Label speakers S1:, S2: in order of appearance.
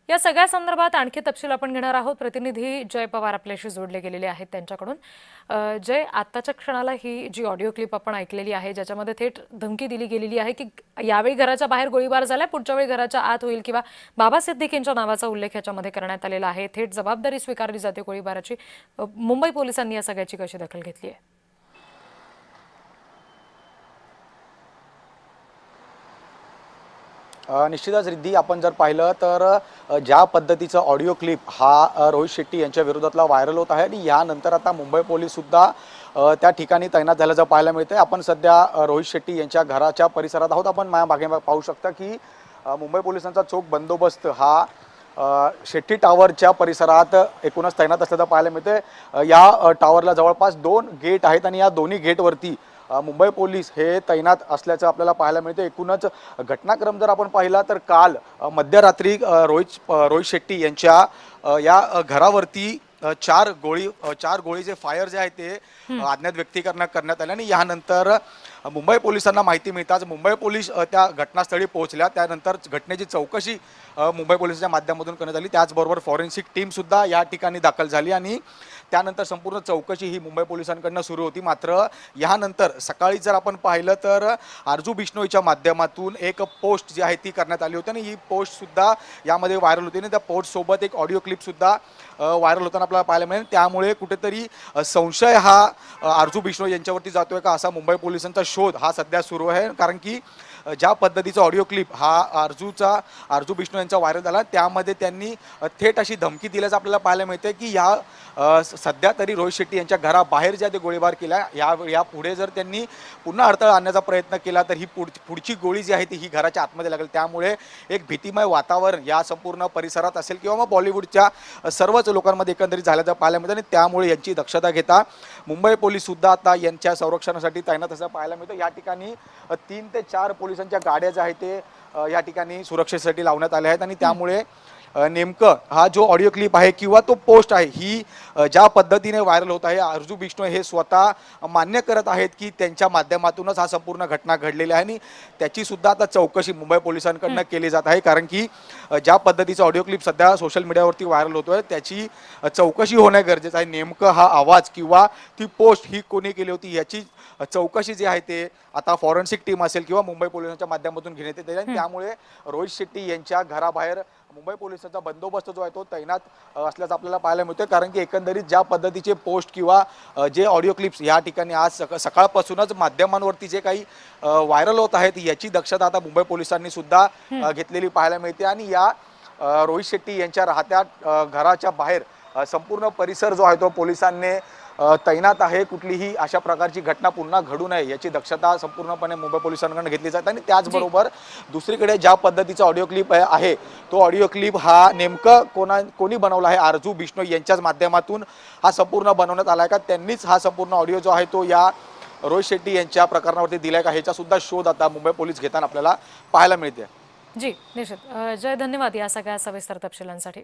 S1: या सगळ्या संदर्भात आणखी तपशील आपण घेणार आहोत। प्रतिनिधी जय पवार आपल्याशी जोडले गेलेले आहेत त्यांच्याकडून। जय, आत्ताच्या क्षणाला ही जी ऑडिओ क्लिप आपण ऐकलेली आहे ज्याच्यामध्ये थेट धमकी दिली गेलेली आहे की यावेळी घराच्या बाहेर गोळीबार झाला, पुढच्या वेळी घराच्या आत होईल किंवा बाबा सिद्दीक यांच्या नावाचा उल्लेख याच्यामध्ये करण्यात आलेला आहे। थेट जबाबदारी स्वीकारली जाते गोळीबाराची। मुंबई पोलिसांनी या सगळ्याची कशी दखल घेतली आहे?
S2: निश्चितच रिद्धी, आपण जर पाहिलं तर ज्या पद्धतीचा ऑडिओ क्लिप हा रोहित शेट्टी यांच्या विरोधातला व्हायरल होत आहे आणि यानंतर आता मुंबई पोलीस सुद्धा त्या ठिकाणी तैनात झाल्याचं पाहायला मिळतंय। आपण सध्या रोहित शेट्टी यांच्या घराच्या परिसरात आहोत। आपण माझ्या मागे पाहू शकता की मुंबई पोलिसांचा चोख बंदोबस्त हा शेट्टी टॉवरच्या परिसरात एकूणच तैनात असल्याचं पाहायला मिळतंय। या टॉवरला जवळपास 2 गेट आहेत आणि या दोन्ही गेटवरती मुंबई पोलीस हे तैनात असल्याचं आपल्याला पाहायला मिळते। एकूणच घटनाक्रम जर आपण पाहिला तर काल मध्यरात्री रोहित शेट्टी यांच्या या घरावरती चार गोळीचे फायर जे आहेत ते अज्ञात व्यक्ती करण्यात आले आणि यानंतर मुंबई पोलिसांना माहिती मिळताच मुंबई पोलीस त्या घटनास्थळी पोहोचल्या। त्यानंतर घटनेची चौकशी मुंबई पोलिसांच्या माध्यमातून करण्यात आली। त्याचबरोबर फॉरेन्सिक टीम सुद्धा या ठिकाणी दाखल झाली आणि त्यानंतर संपूर्ण चौकशी ही मुंबई पोलिसांकडून सुरू होती। मात्र यानंतर सकाळी जर आपण पाहिलं तर आरजू बिश्नोईच्या माध्यमातून एक पोस्ट जी आहे ती करण्यात आली होती आणि ही पोस्ट सुद्धा यामध्ये व्हायरल होती आणि त्या पोस्ट सोबत एक ऑडिओ क्लिप सुद्धा व्हायरल होताना आपल्याला पाहायला मिळेल। त्यामुळे कुठेतरी संशय हा आरजू बिश्नोई यांच्यावरती जातोय का असा मुंबई पोलिसांचा शोध हा सध्या सुरू आहे। कारण की ज्या पद्धतीचा ऑडिओ क्लिप हा आरजू बिश्नोई यांचा व्हायरल झाला त्यामध्ये त्यांनी थेट अशी धमकी दिल्याचं आपल्याला पाहायला मिळते की सध्या तरी रोहित शेट्टी यांच्या घराबाहेर ज्या ते गोळीबार केला या पुढे जर त्यांनी पुन्हा अडथळा आणण्याचा प्रयत्न केला तर ही पुढची गोळी जी आहे ती ही घराच्या आतमध्ये लागेल। त्यामुळे एक भीतिमय वातावरण या संपूर्ण परिसरात असेल किंवा मग बॉलिवूडच्या सर्वच लोकांमध्ये एकंदरीत झाल्याचं पाहायला मिळतं आणि त्यामुळे यांची दक्षता घेता मुंबई पोलीस सुद्धा आता यांच्या संरक्षणासाठी तैनात असं पाहायला मिळतं। या ठिकाणी 3 ते 4 पोलिसांच्या गाड्या ज्या आहेत ते या ठिकाणी सुरक्षेसाठी लावण्यात आल्या आहेत आणि त्यामुळे नेमकं हा जो ऑडिओ क्लिप आहे किंवा तो पोस्ट आहे ही ज्या पद्धतीने व्हायरल होत आहे आरजू बिश्नोई हे स्वतः मान्य करत आहेत की त्यांच्या माध्यमातूनच हा संपूर्ण घटना घडलेली आहे आणि त्याची सुद्धा आता चौकशी मुंबई पोलिसांकडून केली जात आहे। कारण की ज्या पद्धतीचा ऑडिओ क्लिप सध्या सोशल मीडियावरती व्हायरल होतोय त्याची चौकशी होणे गरजेचं आहे। नेमकं हा आवाज किंवा ती पोस्ट ही कोणी केली होती याची चौकशी जी आहे ते आता फॉरेन्सिक टीम असेल किंवा मुंबई पोलिसांच्या माध्यमातून घेण्यात येते आणि त्यामुळे रोहित शेट्टी यांच्या घराबाहेर मुंबई पोलिसांचा बंदोबस्त जो आहे तो तैनात असल्याचं आपल्याला पाहायला मिळतोय। कारण की एकंदरीत ज्या पद्धतीचे पोस्ट किंवा जे ऑडिओ क्लिप्स या ठिकाणी आज सकाळपासूनच माध्यमांवरती जे काही व्हायरल होत आहेत याची दक्षता आता मुंबई पोलिसांनी सुद्धा घेतलेली पाहायला मिळते आणि या रोहित शेट्टी यांच्या राहत्या घराच्या बाहेर संपूर्ण परिसर जो आहे तो पोलिसांनी तैनात आहे। कुठलीही अशा प्रकारची घटना पुन्हा घडू नये याची दक्षता संपूर्णपणे मुंबई पोलिसांकडून घेतली जाते आणि त्याचबरोबर दुसरीकडे ज्या पद्धतीचा ऑडिओ क्लिप आहे तो ऑडिओ क्लिप हा नेमकं कोणी बनवला आहे आरजू बिश्नोई यांच्याच माध्यमातून हा संपूर्ण बनवण्यात आला आहे का, त्यांनीच हा संपूर्ण ऑडिओ जो आहे तो या रोहित शेट्टी यांच्या प्रकरणावरती दिलाय का ह्याचा सुद्धा शोध आता मुंबई पोलीस घेताना आपल्याला पाहायला मिळते।
S1: जी निश्चित। जय, धन्यवाद या सगळ्या सविस्तर तपशिलांसाठी।